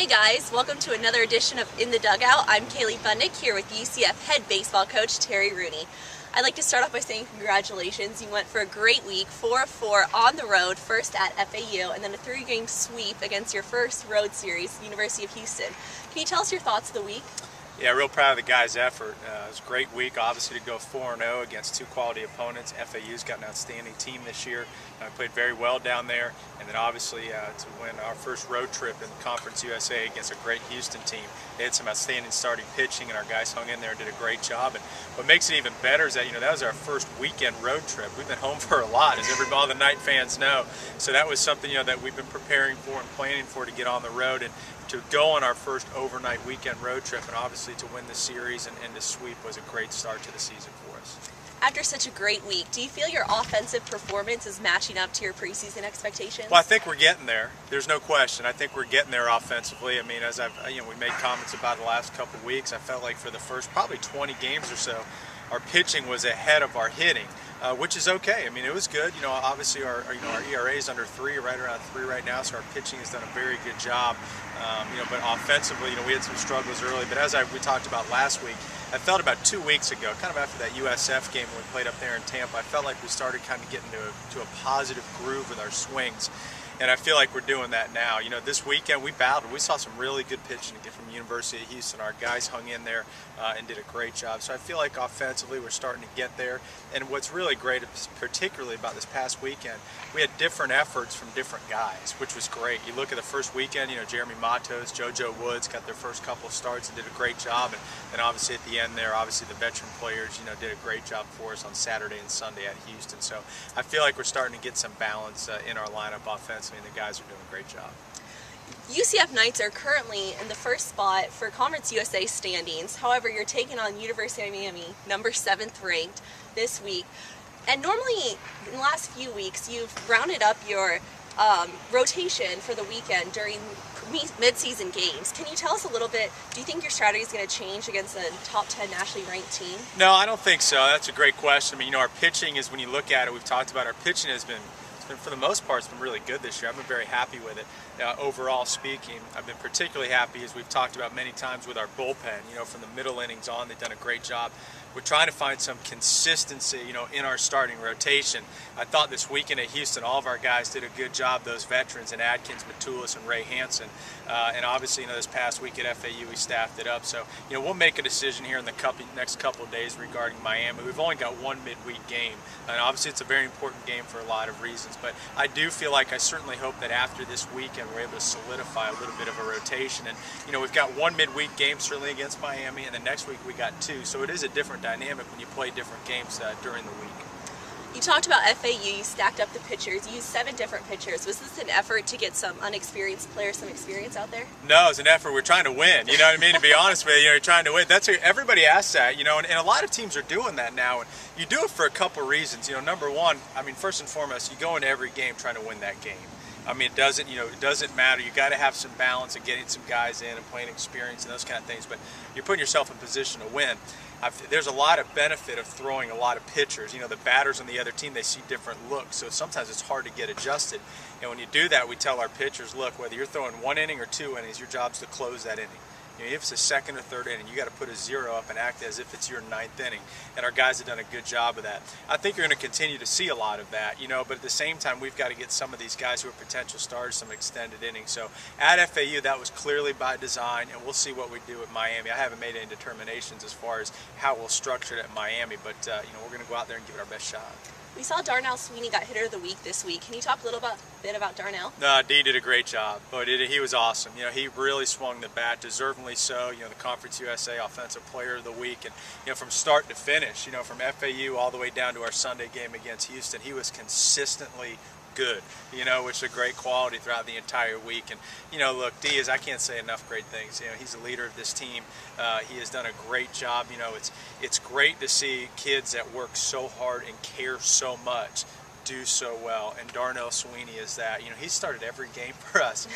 Hey guys, welcome to another edition of In the Dugout. I'm Kaley Budnik here with UCF head baseball coach Terry Rooney. I'd like to start off by saying congratulations. You went for a great week, 4 of 4 on the road, first at FAU, and then a 3-game sweep against your first road series, University of Houston. Can you tell us your thoughts of the week? Yeah, real proud of the guys' effort. It was a great week, obviously, to go 4-0 against two quality opponents. FAU's got an outstanding team this year. Played very well down there, and then obviously to win our first road trip in Conference USA against a great Houston team. They had some outstanding starting pitching, and our guys hung in there and did a great job. And what makes it even better is that that was our first weekend road trip. We've been home for a lot, as all the Knight fans know. So that was something that we've been preparing for and planning for, to get on the road and to go on our first overnight weekend road trip, and obviously to win the series and the sweep was a great start to the season for us. After such a great week, do you feel your offensive performance is matching up to your preseason expectations? Well, I think we're getting there. There's no question. I think we're getting there offensively. I mean, as we made comments about the last couple of weeks, I felt like for the first probably 20 games or so, our pitching was ahead of our hitting, which is okay. I mean, it was good. Obviously our ERA is under 3, right around 3 right now, so our pitching has done a very good job. But offensively, we had some struggles early. But as we talked about last week, I felt about 2 weeks ago, kind of after that USF game when we played up there in Tampa, I felt like we started kind of getting to a positive groove with our swings. And I feel like we're doing that now. This weekend we battled. We saw some really good pitching from University of Houston. Our guys hung in there and did a great job. So I feel like offensively we're starting to get there. And what's really great, particularly about this past weekend, we had different efforts from different guys, which was great. You look at the first weekend, Jeremy Matos, JoJo Woods got their first couple of starts and did a great job. And then obviously at the end there, obviously the veteran players, did a great job for us on Saturday and Sunday at Houston. So I feel like we're starting to get some balance in our lineup offensively. And the guys are doing a great job. UCF Knights are currently in the first spot for Conference USA standings. However, you're taking on University of Miami, number 7th ranked, this week. And normally, in the last few weeks, you've rounded up your rotation for the weekend during mid-season games. Can you tell us a little bit, do you think your strategy is going to change against a top 10 nationally ranked team? No, I don't think so. That's a great question. I mean, our pitching is, when you look at it, we've talked about our pitching has been, for the most part, it's been really good this year. I've been very happy with it. Overall speaking, I've been particularly happy, as we've talked about many times, with our bullpen. From the middle innings on, they've done a great job. We're trying to find some consistency, in our starting rotation. I thought this weekend at Houston, all of our guys did a good job, those veterans, and Adkins, Matulis, and Ray Hansen. And obviously, this past week at FAU, we staffed it up. So, we'll make a decision here in the next couple of days regarding Miami. We've only got one midweek game, and obviously it's a very important game for a lot of reasons. But I do feel like, I certainly hope that after this weekend, we're able to solidify a little bit of a rotation. And, we've got one midweek game certainly against Miami, and the next week we got 2. So it is a different dynamic when you play different games during the week. You talked about FAU, you stacked up the pitchers, you used 7 different pitchers. Was this an effort to get some unexperienced players some experience out there? No, it's an effort. We're trying to win. You know what I mean? To be honest with you, you're trying to win. Everybody asks that, and a lot of teams are doing that now. And you do it for a couple of reasons. Number one, first and foremost, you go into every game trying to win that game. It doesn't matter. You got to have some balance of getting some guys in and playing experience and those kind of things. But you're putting yourself in position to win. There's a lot of benefit of throwing a lot of pitchers. The batters on the other team, they see different looks, so sometimes it's hard to get adjusted. And when you do that, we tell our pitchers, look, whether you're throwing 1 inning or 2 innings, your job's to close that inning. If it's a 2nd or 3rd inning, you got to put a 0 up and act as if it's your 9th inning. And our guys have done a good job of that. I think you're going to continue to see a lot of that, but at the same time, we've got to get some of these guys who are potential stars some extended innings. So at FAU, that was clearly by design, and we'll see what we do at Miami. I haven't made any determinations as far as how we'll structure it at Miami, but we're going to go out there and give it our best shot. We saw Darnell Sweeney got hitter of the week this week. Can you talk a little bit about Darnell? No, D did a great job. He was awesome. He really swung the bat, deservedly so. The Conference USA Offensive Player of the Week, and from start to finish, from FAU all the way down to our Sunday game against Houston, he was consistently good, which is a great quality throughout the entire week. And, look, D I can't say enough great things. He's the leader of this team. He has done a great job. It's great to see kids that work so hard and care so much do so well, and Darnell Sweeney is that. He started every game for us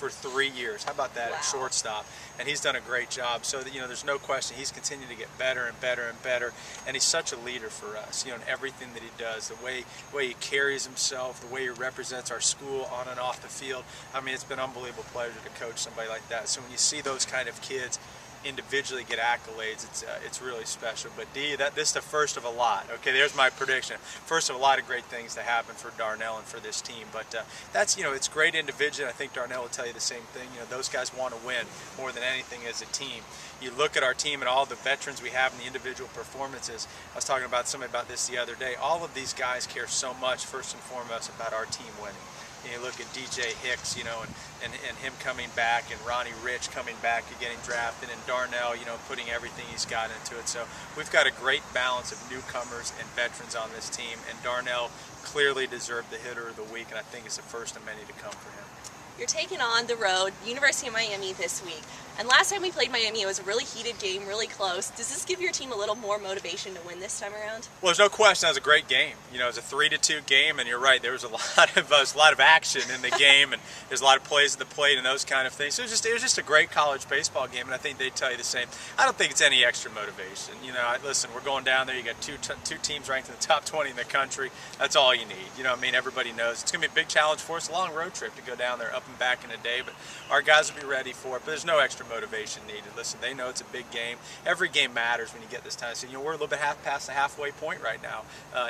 for 3 years. How about that? Wow. At shortstop? And he's done a great job. So that, there's no question he's continued to get better and better and better. And he's such a leader for us, in everything that he does, the way he carries himself, the way he represents our school on and off the field. I mean, it's been an unbelievable pleasure to coach somebody like that. So when you see those kind of kids individually get accolades, it's really special. But D, this is the first of a lot. Okay, there's my prediction. First of a lot of great things to happen for Darnell and for this team. But that's it's great individually. I think Darnell will tell you the same thing. Those guys want to win more than anything as a team. You look at our team and all the veterans we have in the individual performances. I was talking about somebody about this the other day. All of these guys care so much, first and foremost, about our team winning. You look at DJ Hicks, and him coming back, and Ronnie Rich coming back and getting drafted, and Darnell, putting everything he's got into it. So we've got a great balance of newcomers and veterans on this team, and Darnell clearly deserved the hitter of the week, and I think it's the first of many to come for him. You're taking on the road, University of Miami this week. And last time we played Miami, it was a really heated game, really close. Does this give your team a little more motivation to win this time around? Well, there's no question that was a great game. It was a 3-2 game, and you're right, there was a lot of action in the game, and there's a lot of plays at the plate and those kind of things. So it was just a great college baseball game, and I think they'd tell you the same. I don't think it's any extra motivation. Listen, we're going down there. You got two teams ranked in the top 20 in the country. That's all you need. Everybody knows it's going to be a big challenge for us. A long road trip to go down there, up and back in a day, but our guys will be ready for it. But there's no extra motivation needed. Listen, they know it's a big game. Every game matters when you get this time. So we're a little bit past the halfway point right now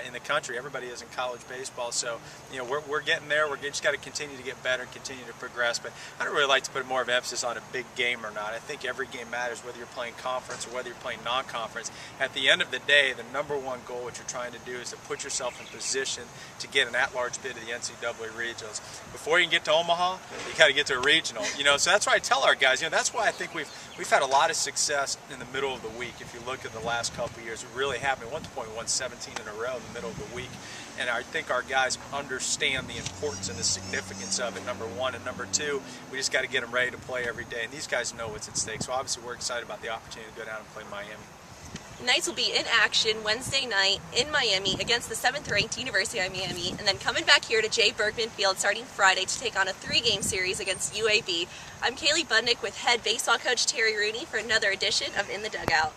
in the country. Everybody is in college baseball, so we're getting there. We're just got to continue to get better and continue to progress. But I don't really like to put more of emphasis on a big game or not. I think every game matters, whether you're playing conference or whether you're playing non-conference. At the end of the day, the number one goal what you're trying to do is to put yourself in position to get an at-large bid to the NCAA regionals. Before you can get to Omaha, you got to get to a regional. So that's why I tell our guys. That's why I think we've had a lot of success in the middle of the week. If you look at the last couple of years, we really have. At one point, we won 17 in a row in the middle of the week. And I think our guys understand the importance and the significance of it, number one. And number two, we just got to get them ready to play every day. And these guys know what's at stake. So obviously we're excited about the opportunity to go down and play Miami. Knights will be in action Wednesday night in Miami against the 7th-ranked University of Miami, and then coming back here to J. Bergman Field starting Friday to take on a 3-game series against UAB. I'm Kaley Budnik with head baseball coach Terry Rooney for another edition of In the Dugout.